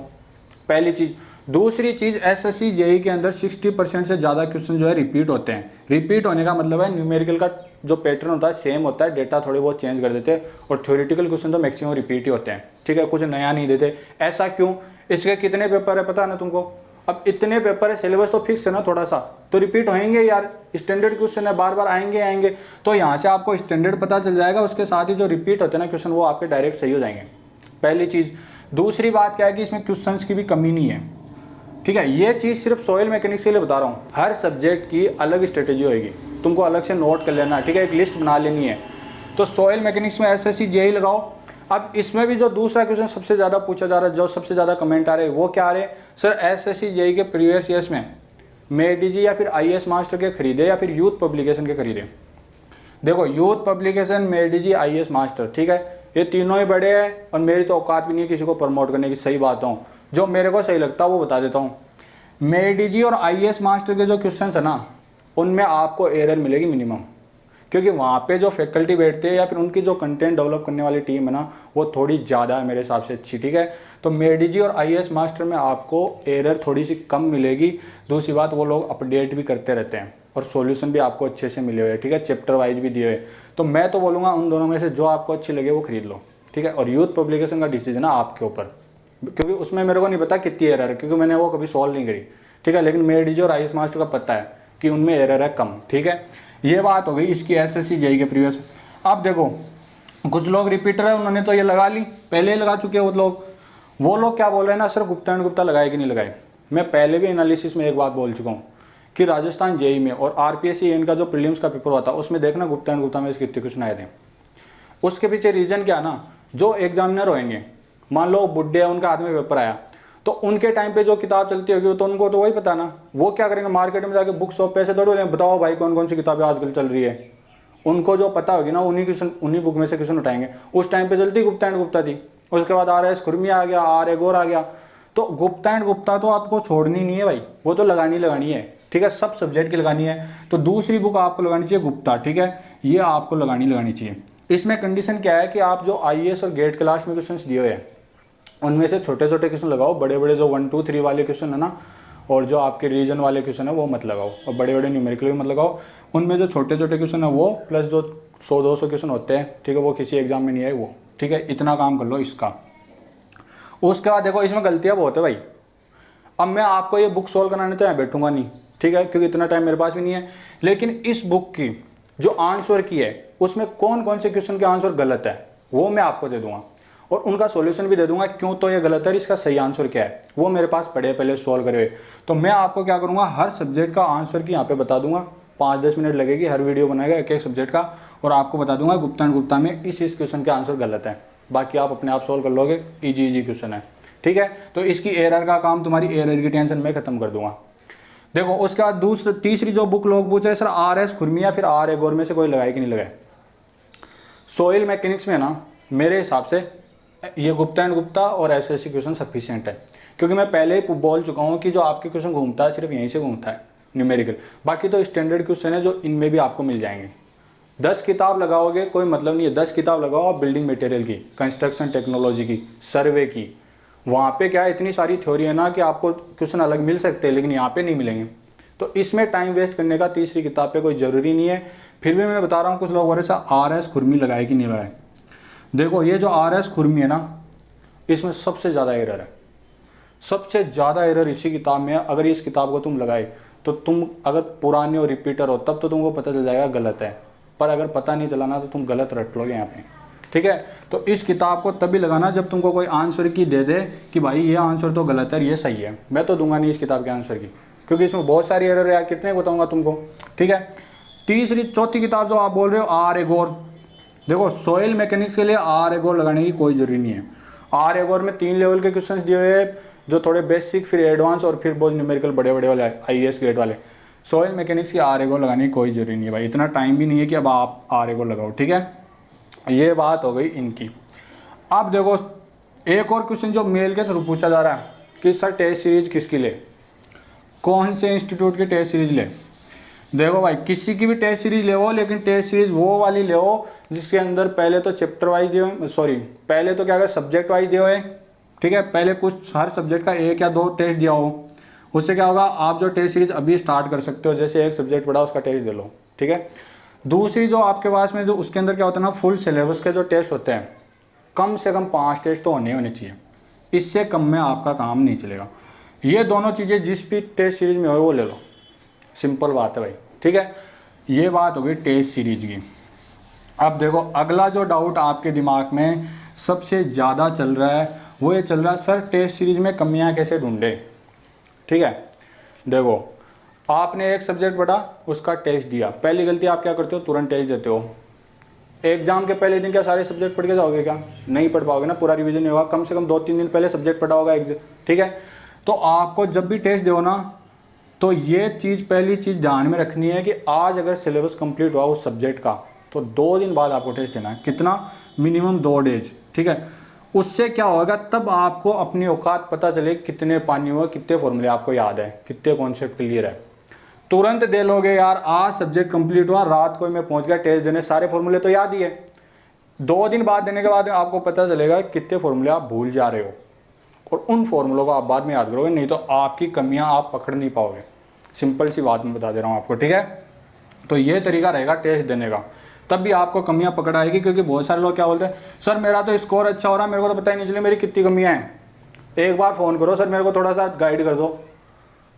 पहली चीज़। दूसरी चीज़ SSC जेईई के अंदर 60% से ज़्यादा क्वेश्चन जो है रिपीट होते हैं। रिपीट होने का मतलब है न्यूमेरिकल का जो पैटर्न होता है सेम होता है, डेटा थोड़े बहुत चेंज कर देते हैं, और थ्योरेटिकल क्वेश्चन तो मैक्सिमम रिपीट ही होते हैं। ठीक है, कुछ नया नहीं देते। ऐसा क्यों? इसके कितने पेपर है पता है ना तुमको? अब इतने पेपर है, सिलेबस तो फिक्स है ना, थोड़ा सा तो रिपीट होंगे यार, स्टैंडर्ड क्वेश्चन है, बार बार आएंगे, तो यहाँ से आपको स्टैंडर्ड पता चल जाएगा, उसके साथ ही जो रिपीट होते हैं ना क्वेश्चन वो आपके डायरेक्ट सही हो जाएंगे, पहली चीज़। दूसरी बात क्या है कि इसमें क्वेश्चंस की भी कमी नहीं है। ठीक है, ये चीज़ सिर्फ सॉइल मैकेनिक्स के लिए बता रहा हूँ, हर सब्जेक्ट की अलग स्ट्रेटेजी होगी, तुमको अलग से नोट कर लेना। ठीक है, एक लिस्ट बना लेनी है। तो सॉइल मैकेनिक्स में SSC जेईई लगाओ। अब इसमें भी जो दूसरा क्वेश्चन सबसे ज़्यादा पूछा जा रहा है, जो सबसे ज़्यादा कमेंट आ रहे हैं, वो क्या आ रहे हैं, सर SSC जेईई के प्रीवियस ईयर्स में मेडीजी या फिर IAS मास्टर के खरीदे या फिर यूथ पब्लिकेशन के खरीदे। देखो यूथ पब्लिकेशन, मेडीजी, IAS मास्टर, ठीक है, ये तीनों ही बड़े हैं, और मेरी तो औकात भी नहीं है किसी को प्रमोट करने की, सही बात हूँ, जो मेरे को सही लगता है वो बता देता हूँ। मेडीजी और IAS मास्टर के जो क्वेश्चन है ना, उनमें आपको एरर मिलेगी मिनिमम, क्योंकि वहाँ पे जो फैकल्टी बैठते हैं या फिर उनकी जो कंटेंट डेवलप करने वाली टीम है ना, वो थोड़ी ज़्यादा है मेरे हिसाब से अच्छी। ठीक है, तो मेडीजी और IAS मास्टर में आपको एरर थोड़ी सी कम मिलेगी। दूसरी बात, वो लोग अपडेट भी करते रहते हैं और सॉल्यूशन भी आपको अच्छे से मिले हुए। ठीक है, चैप्टर वाइज भी दिए हुए। तो मैं तो बोलूँगा उन दोनों में से जो आपको अच्छी लगे वो खरीद लो। ठीक है, और यूथ पब्लिकेशन का डिसीजन है आपके ऊपर, क्योंकि उसमें मेरे को नहीं पता कितनी एरर है, क्योंकि मैंने वो कभी सॉल्व नहीं करी। ठीक है, लेकिन मेडीजी और IAS मास्टर का पता है कि उनमें एरर है कम। ठीक है, ये बात हो गई इसकी SSC जेईई के प्रीवियस। अब देखो कुछ लोग रिपीटर है, उन्होंने तो ये लगा ली, पहले ही लगा चुके हैं वो लोग क्या बोल रहे हैं ना, सर गुप्ता एंड गुप्ता लगाए कि नहीं लगाए। मैं पहले भी एनालिसिस में एक बात बोल चुका हूँ कि राजस्थान जेईई में और RPSC इनका जो प्रीलिम्स का पेपर हुआ था उसमें देखना गुप्ता एंड गुप्ता में इसके कितने क्वेश्चन आए थे। उसके पीछे रीजन क्या ना, जो एग्जामिनर होंगे, मान लो बुड्ढे है, उनका हाथ में पेपर आया, तो उनके टाइम पे जो किताब चलती होगी तो उनको तो वही पता ना, वो क्या करेंगे, मार्केट में जाके बुक शॉप पैसे दौड़ो, बताओ भाई कौन कौन सी किताबें आजकल चल रही है। उनको जो पता होगी ना, उन्हीं बुक में से क्वेश्चन उठाएंगे। उस टाइम पे चलती गुप्ता एंड गुप्ता थी, उसके बाद RS खुरमिया आ गया, RA गौर आ गया। तो गुप्ता एंड गुप्ता तो आपको छोड़नी नहीं है भाई, वो तो लगानी है। ठीक है, सब सब्जेक्ट की लगानी है। तो दूसरी बुक आपको लगानी चाहिए गुप्ता। ठीक है, ये आपको लगानी चाहिए। इसमें कंडीशन क्या है कि आप जो IAS और गेट क्लास में क्वेश्चन दिए हुए हैं उनमें से छोटे छोटे क्वेश्चन लगाओ, बड़े बड़े जो 1, 2, 3 वाले क्वेश्चन है ना, और जो आपके रीजन वाले क्वेश्चन है वो मत लगाओ, और बड़े बड़े न्यूमेरिकल भी मत लगाओ। उनमें जो छोटे छोटे क्वेश्चन है वो, प्लस जो 100-200 क्वेश्चन होते हैं, ठीक है, वो किसी एग्जाम में नहीं आए वो, ठीक है, इतना काम कर लो इसका। उसके बाद देखो इसमें गलतियाँ बहुत है भाई। अब मैं आपको ये बुक सोल्व कराने तो यहाँ बैठूंगा नहीं, ठीक है, क्योंकि इतना टाइम मेरे पास भी नहीं है, लेकिन इस बुक की जो आंसर की है उसमें कौन कौन से क्वेश्चन के आंसर गलत है वो मैं आपको दे दूंगा, और उनका सॉल्यूशन भी दे दूंगा क्यों तो ये गलत है, इसका सही आंसर क्या है, वो मेरे पास पड़े पहले सॉल्व करे हुए। तो मैं आपको क्या करूंगा, हर सब्जेक्ट का आंसर की यहाँ पे बता दूंगा, 5-10 मिनट लगेगी, हर वीडियो बनाएगा एक एक सब्जेक्ट का, और आपको बता दूंगा गुप्ता एंड गुप्ता में इस क्वेश्चन के आंसर गलत है, बाकी आप अपने आप सॉल्व कर लोगे, इजी क्वेश्चन है, ठीक है। तो इसकी एरर का काम, तुम्हारी एरर की टेंशन मैं खत्म कर दूंगा। देखो उसके बाद तीसरी जो बुक लोग पूछ रहे हैं, सर RS खुरमी या फिर R एगोर में से कोई लगाए कि नहीं लगाए। सॉइल मैकेनिक्स में ना मेरे हिसाब से ये गुप्ता एंड गुप्ता और SSC क्वेश्चन सफिशिएंट है, क्योंकि मैं पहले ही बोल चुका हूँ कि जो आपके क्वेश्चन घूमता है सिर्फ यहीं से घूमता है न्यूमेरिकल, बाकी तो स्टैंडर्ड क्वेश्चन है जो इनमें भी आपको मिल जाएंगे। 10 किताब लगाओगे कोई मतलब नहीं है, 10 किताब लगाओ आप बिल्डिंग मटेरियल की, कंस्ट्रक्शन टेक्नोलॉजी की, सर्वे की, वहाँ पे क्या है इतनी सारी थ्योरी है ना कि आपको क्वेश्चन अलग मिल सकते हैं, लेकिन यहाँ पे नहीं मिलेंगे। तो इसमें टाइम वेस्ट करने का तीसरी किताब पे कोई ज़रूरी नहीं है। फिर भी मैं बता रहा हूँ कुछ लोग ऐसा RS खुरमी लगाए कि नहीं लगाए। देखो ये जो RS खुरमी है ना, इसमें सबसे ज़्यादा एरर है, सबसे ज़्यादा एरर इसी किताब में है। अगर इस किताब को तुम लगाए तो तुम अगर पुराने और रिपीटर हो तब तो तुमको पता चल जाएगा गलत है, पर अगर पता नहीं चला ना तो तुम गलत रट लोगे यहाँ पे, ठीक है। तो इस किताब को तभी लगाना जब तुमको कोई आंसर की दे दे कि भाई ये आंसर तो गलत है, ये सही है। मैं तो दूंगा नहीं इस किताब के आंसर की, क्योंकि इसमें बहुत सारी एरर है, कितने बताऊंगा तुमको, ठीक है। चौथी किताब जो आप बोल रहे हो R एगोर, देखो सॉइल मैकेनिक्स के लिए R एगोर लगाने की कोई ज़रूरी नहीं है। R एगोर में 3 लेवल के क्वेश्चन दिए हुए हैं, जो थोड़े बेसिक, फिर एडवांस और फिर बहुत न्यूमेरिकल बड़े बड़े वाले IAS ग्रेड वाले। सॉइल मैकेनिक्स की R एगोर लगाने की कोई ज़रूरी नहीं है भाई, इतना टाइम भी नहीं है कि अब आप R एगोर लगाओ, ठीक है। ये बात हो गई इनकी। अब देखो एक और क्वेश्चन जो मेल के थ्रू पूछा जा रहा है कि सर टेस्ट सीरीज किसकी ले, कौन से इंस्टीट्यूट की टेस्ट सीरीज ले। देखो भाई किसी की भी टेस्ट सीरीज ले हो, लेकिन टेस्ट सीरीज वो वाली ले हो जिसके अंदर पहले तो चैप्टर वाइज दिए हुए, सॉरी पहले तो क्या सब्जेक्ट वाइज दिए हुए, ठीक है। पहले कुछ हर सब्जेक्ट का 1 या 2 टेस्ट दिया हो, उससे क्या होगा आप जो टेस्ट सीरीज अभी स्टार्ट कर सकते हो, जैसे एक सब्जेक्ट पढ़ा उसका टेस्ट दे लो, ठीक है। दूसरी जो आपके पास में जो उसके अंदर क्या होता है ना, फुल सिलेबस के जो टेस्ट होते हैं, कम से कम 5 टेस्ट तो होने चाहिए, इससे कम में आपका काम नहीं चलेगा। ये दोनों चीज़ें जिस भी टेस्ट सीरीज में हो वो ले लो, सिंपल बात है भाई, ठीक है। ये बात हो गई टेस्ट सीरीज की। अब देखो अगला जो डाउट आपके दिमाग में सबसे ज़्यादा चल रहा है वो ये चल रहा है, सर टेस्ट सीरीज में कमियां कैसे ढूंढे, ठीक है। देखो आपने एक सब्जेक्ट पढ़ा, उसका टेस्ट दिया, पहली गलती आप क्या करते हो, तुरंत टेस्ट देते हो। एग्जाम के पहले दिन क्या सारे सब्जेक्ट पढ़ के जाओगे, क्या नहीं पढ़ पाओगे ना, पूरा रिवीजन नहीं होगा, कम से कम 2-3 दिन पहले सब्जेक्ट पढ़ा होगा, ठीक है। तो आपको जब भी टेस्ट दो ना, तो ये चीज़ पहली चीज़ ध्यान में रखनी है कि आज अगर सिलेबस कंप्लीट हुआ उस सब्जेक्ट का, तो 2 दिन बाद आपको टेस्ट देना है, कितना, मिनिमम 2 डेज, ठीक है। उससे क्या होगा, तब आपको अपनी औकात पता चले, कितने पानी हुआ, कितने फॉर्मूले आपको याद है, कितने कॉन्सेप्ट क्लियर है। तुरंत दे लोगे यार, आज सब्जेक्ट कंप्लीट हुआ, रात को मैं पहुंच गया टेस्ट देने, सारे फॉर्मूले तो याद ही है, 2 दिन बाद देने के बाद आपको पता चलेगा कितने फॉर्मूले आप भूल जा रहे हो, और उन फॉर्मूलों को आप बाद में याद करोगे, नहीं तो आपकी कमियां आप पकड़ नहीं पाओगे। सिंपल सी बात मैं बता दे रहा हूँ आपको, ठीक है। तो ये तरीका रहेगा टेस्ट देने का, तब भी आपको कमियां पकड़ आएगी, क्योंकि बहुत सारे लोग क्या बोलते हैं, सर मेरा तो स्कोर अच्छा हो रहा है, मेरे को तो पता ही नहीं चले मेरी कितनी कमियां हैं। एक बार फ़ोन करो, सर मेरे को थोड़ा सा गाइड कर दो।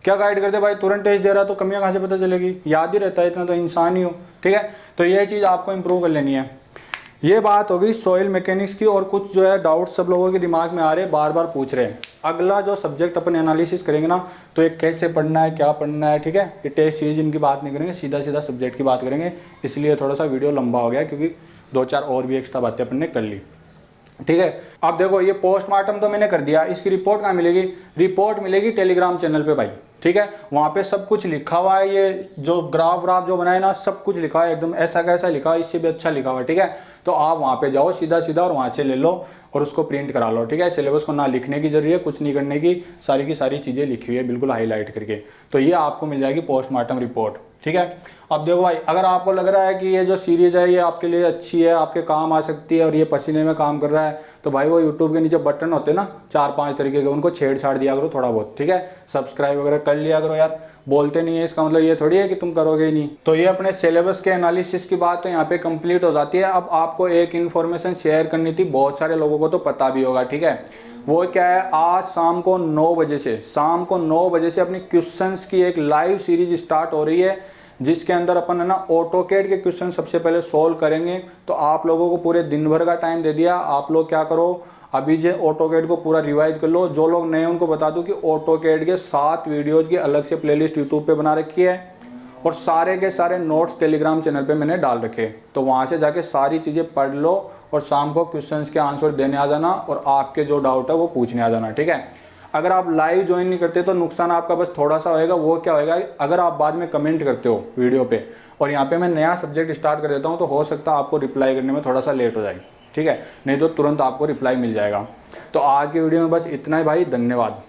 क्या गाइड करते भाई, तुरंत टेस्ट दे रहा तो कमियां कहाँ से पता चलेगी, याद ही रहता है, इतना तो इंसान ही हो, ठीक है। तो ये चीज़ आपको इंप्रूव कर लेनी है। ये बात होगी सॉइल मैकेनिक्स की, और कुछ जो है डाउट सब लोगों के दिमाग में आ रहे हैं, बार बार पूछ रहे हैं। अगला जो सब्जेक्ट अपन एनालिसिस करेंगे ना, तो ये कैसे पढ़ना है, क्या पढ़ना है, ठीक है। ये टेस्ट सीरीज इनकी बात नहीं करेंगे, सीधा सीधा सब्जेक्ट की बात करेंगे, इसलिए थोड़ा सा वीडियो लंबा हो गया, क्योंकि 2-4 और भी एक्स्ट्रा बातें अपन ने कर ली, ठीक है। अब देखो ये पोस्टमार्टम तो मैंने कर दिया, इसकी रिपोर्ट कहाँ मिलेगी, रिपोर्ट मिलेगी टेलीग्राम चैनल पे भाई, ठीक है। वहाँ पे सब कुछ लिखा हुआ है, ये जो ग्राफ व्राफ जो बनाए ना, सब कुछ लिखा है, एकदम ऐसा कैसा लिखा है, इससे भी अच्छा लिखा हुआ है, ठीक है। तो आप वहाँ पे जाओ सीधा सीधा और वहाँ से ले लो और उसको प्रिंट करा लो, ठीक है। सिलेबस को ना लिखने की जरूरत है, कुछ नहीं करने की सारी चीज़ें लिखी हुई है बिल्कुल हाईलाइट करके। तो ये आपको मिल जाएगी पोस्टमार्टम रिपोर्ट, ठीक है। अब देखो भाई, अगर आपको लग रहा है कि ये जो सीरीज है ये आपके लिए अच्छी है, आपके काम आ सकती है, और ये पसीने में काम कर रहा है, तो भाई वो यूट्यूब के नीचे बटन होते हैं ना 4-5 तरीके के, उनको छेड़छाड़ दिया करो थोड़ा बहुत, ठीक है। सब्सक्राइब वगैरह कर लिया करो यार, बोलते नहीं है इसका मतलब ये थोड़ी है कि तुम करोगे ही नहीं। तो ये अपने सिलेबस के एनालिसिस की बात तो यहाँ पे कंप्लीट हो जाती है। अब आपको एक इन्फॉर्मेशन शेयर करनी थी, बहुत सारे लोगों को तो पता भी होगा, ठीक है। वो क्या है, आज शाम को 9 बजे से अपनी क्वेश्चंस की एक लाइव सीरीज स्टार्ट हो रही है, जिसके अंदर अपन है ना ऑटोकेड के क्वेश्चन सबसे पहले सोल्व करेंगे। तो आप लोगों को पूरे दिन भर का टाइम दे दिया, आप लोग क्या करो, अभी जो ऑटोकेड को पूरा रिवाइज कर लो। जो लोग नए उनको बता दूं कि ऑटोकेड के 7 वीडियोज की अलग से प्लेलिस्ट यूट्यूब पे बना रखी है और सारे के सारे नोट्स टेलीग्राम चैनल पे मैंने डाल रखे। तो वहाँ से जाके सारी चीज़ें पढ़ लो और शाम को क्वेश्चंस के आंसर देने आ जाना और आपके जो डाउट है वो पूछने आ जाना, ठीक है। अगर आप लाइव ज्वाइन नहीं करते तो नुकसान आपका बस थोड़ा सा होएगा, वो क्या होएगा, अगर आप बाद में कमेंट करते हो वीडियो पे और यहाँ पे मैं नया सब्जेक्ट स्टार्ट कर देता हूँ तो हो सकता है आपको रिप्लाई करने में थोड़ा सा लेट हो जाए, ठीक है, नहीं तो तुरंत आपको रिप्लाई मिल जाएगा। तो आज की वीडियो में बस इतना ही भाई, धन्यवाद।